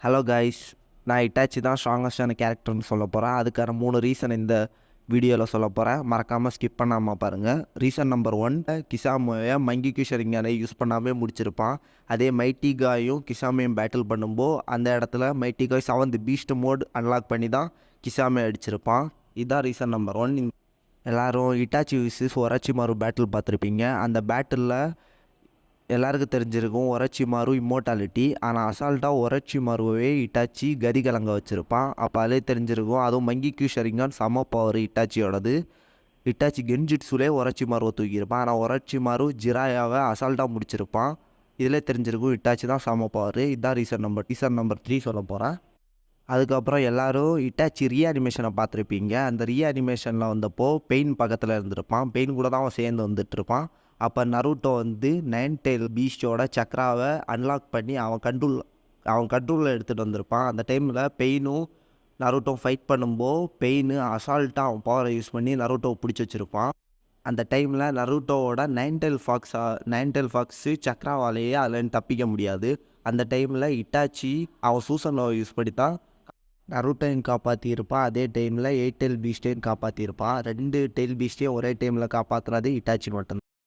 Hello guys, நான் Itachi தான் ஸ்ட்ராங்கஸ்டான கேரக்டர்னு சொல்ல போகிறேன். அதுக்கான 3 ரீசன் இந்த வீடியோவில் சொல்ல போகிறேன். மறக்காமல் ஸ்கிப் பண்ணாமல் பாருங்கள். ரீசன் நம்பர் 1, கிசாமுவை மங்கிக்கு ஷரிங்கானை யூஸ் பண்ணாமே முடிச்சிருப்பான். அதே மைட்டி காயும் கிசாமையும் பேட்டில் பண்ணும்போது அந்த இடத்துல மைட்டி காய் 7th பீஸ்ட் மோட் அன்லாக் பண்ணி தான் கிசாமே அடிச்சிருப்பான். இதுதான் ரீசன் நம்பர் 1. எல்லோரும் இட்டாச்சி விசஸ் ஒரச்சிமாரு பேட்டில் பார்த்துருப்பீங்க. அந்த பேட்டிலில் எல்லாருக்கும் தெரிஞ்சிருக்கும் ஒரச்சிமாரு இம்மோர்டாலிட்டி. ஆனால் அசால்ட்டாக ஒரச்சிமாருவே இட்டாச்சி கதி கலங்க வச்சுருப்பான். அப்போ அதே தெரிஞ்சிருக்கும். அதுவும் மங்கிக்கு ஷரிங்கான் செம பவர் இட்டாச்சியோடது. இட்டாச்சி கென்ஜிட்ஸுலே ஒரச்சிமாருவை தூக்கியிருப்பான். ஆனால் ஒரச்சிமாரு ஜிராயாவை அசால்ட்டாக முடிச்சிருப்பான். இதிலே தெரிஞ்சிருக்கும் இட்டாச்சி தான் செம பவர். இதுதான் ரீசன் நம்பர் 3 சொல்ல போகிறேன். அதுக்கப்புறம் எல்லோரும் இட்டாச்சி ரீஅனிமேஷனை பார்த்துருப்பீங்க. அந்த ரீஅனிமேஷனில் வந்தப்போ பெயின் பக்கத்தில் இருந்திருப்பான். பெயின் கூட தான் அவன் சேர்ந்து வந்துட்டுருப்பான். அப்போ நருட்டோ வந்து 9 டெயில் பீஸ்டோட சக்ராவை அன்லாக் பண்ணி அவன் கண்ட்ரோலில் எடுத்துகிட்டு வந்திருப்பான். அந்த டைமில் பெயினும் நருட்டோ ஃபைட் பண்ணும்போது பெயின் அசால்ட்டாக அவன் பவரை யூஸ் பண்ணி நருட்டோவை பிடிச்சி வச்சுருப்பான். அந்த டைமில் நருட்டோவோட 9 டெயில் ஃபாக்ஸு சக்ராவாலேயே அதுலேருந்து தப்பிக்க முடியாது. அந்த டைமில் இட்டாச்சி அவன் சூசனோவை யூஸ் பண்ணி தான் நருட்டோவையும் காப்பாற்றியிருப்பான். அதே டைமில் 8 டெயில் பீஸ்டையும் காப்பாற்றியிருப்பான். 2 டெயில் பீஸ்டையும் ஒரே டைமில் காப்பாற்றினது இட்டாச்சி மட்டும்தான்.